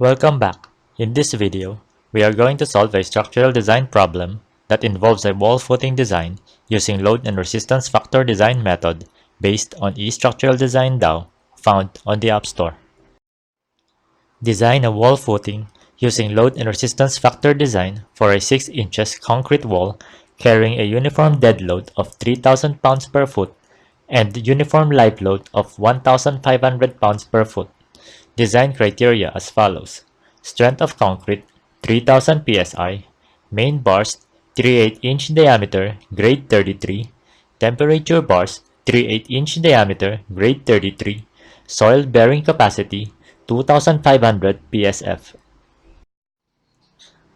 Welcome back. In this video, we are going to solve a structural design problem that involves a wall footing design using load and resistance factor design method based on eStructural Design Tao found on the App Store. Design a wall footing using load and resistance factor design for a 6 inches concrete wall carrying a uniform dead load of 3,000 pounds per foot and uniform live load of 1,500 pounds per foot. Design criteria as follows: strength of concrete 3000 psi, main bars 3/8-inch diameter grade 33, temperature bars 3/8-inch diameter grade 33, soil bearing capacity 2500 psf.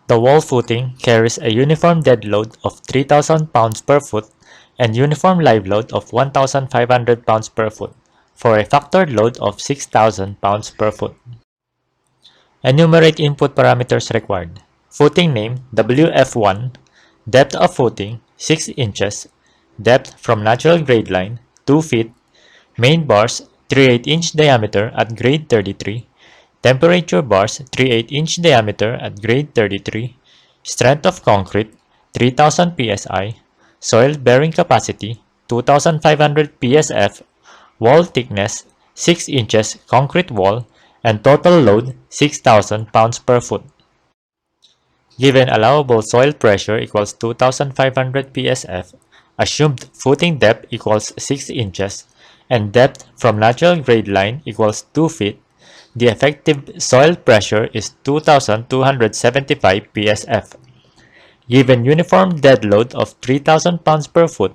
The wall footing carries a uniform dead load of 3000 pounds per foot and uniform live load of 1500 pounds per foot, for a factored load of 6,000 pounds per foot. Enumerate input parameters required. Footing name WF1, depth of footing 6 inches, depth from natural grade line 2 feet, main bars 3/8-inch diameter at grade 33, temperature bars 3/8-inch diameter at grade 33, strength of concrete 3000 psi, soil bearing capacity 2500 psf, wall thickness 6 inches concrete wall, and total load 6,000 pounds per foot. Given allowable soil pressure equals 2,500 psf, assumed footing depth equals 6 inches, and depth from natural grade line equals 2 feet, the effective soil pressure is 2,275 psf. Given uniform dead load of 3,000 pounds per foot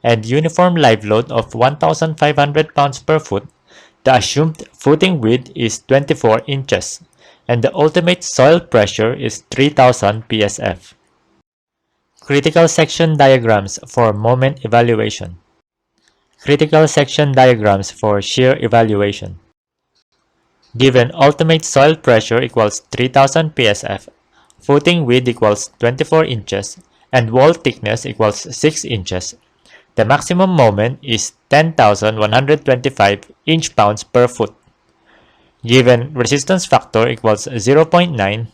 and uniform live load of 1,500 pounds per foot, the assumed footing width is 24 inches, and the ultimate soil pressure is 3,000 psf. Critical section diagrams for moment evaluation. Critical section diagrams for shear evaluation. Given ultimate soil pressure equals 3,000 psf, footing width equals 24 inches, and wall thickness equals 6 inches, the maximum moment is 10,125 inch-pounds per foot. Given resistance factor equals 0.9,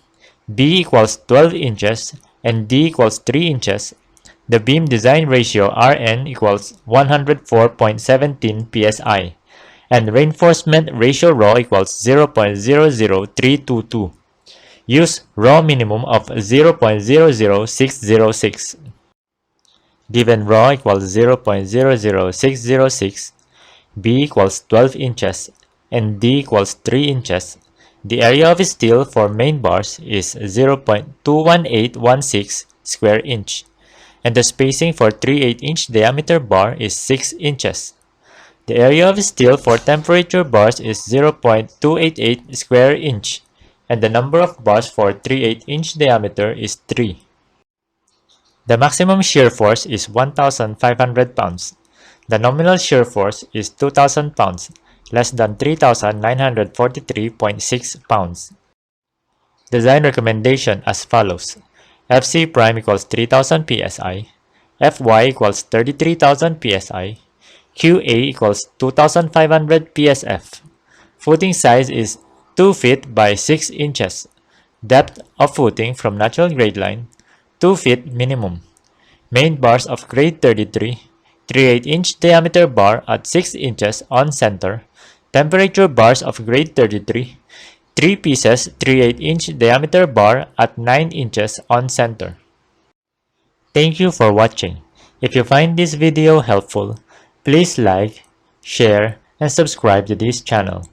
B equals 12 inches, and D equals 3 inches, the beam design ratio Rn equals 104.17 psi, and reinforcement ratio ρ equals 0.00322. Use ρ minimum of 0.00606. Given ρ equals 0.00606, B equals 12 inches, and D equals 3 inches, the area of steel for main bars is 0.21816 square inch, and the spacing for 3/8-inch diameter bar is 6 inches. The area of steel for temperature bars is 0.288 square inch, and the number of bars for 3/8-inch diameter is 3. The maximum shear force is 1,500 pounds. The nominal shear force is 2,000 pounds, less than 3,943.6 pounds. Design recommendation as follows: Fc prime equals 3,000 psi, Fy equals 33,000 psi, Qa equals 2,500 psf. Footing size is 2 feet by 6 inches. Depth of footing from natural grade line 2 feet minimum. Main bars of grade 33, 3/8-inch diameter bar at 6 inches on center. Temperature bars of grade 33, 3 pieces 3/8-inch diameter bar at 9 inches on center. Thank you for watching. If you find this video helpful, please like, share, and subscribe to this channel.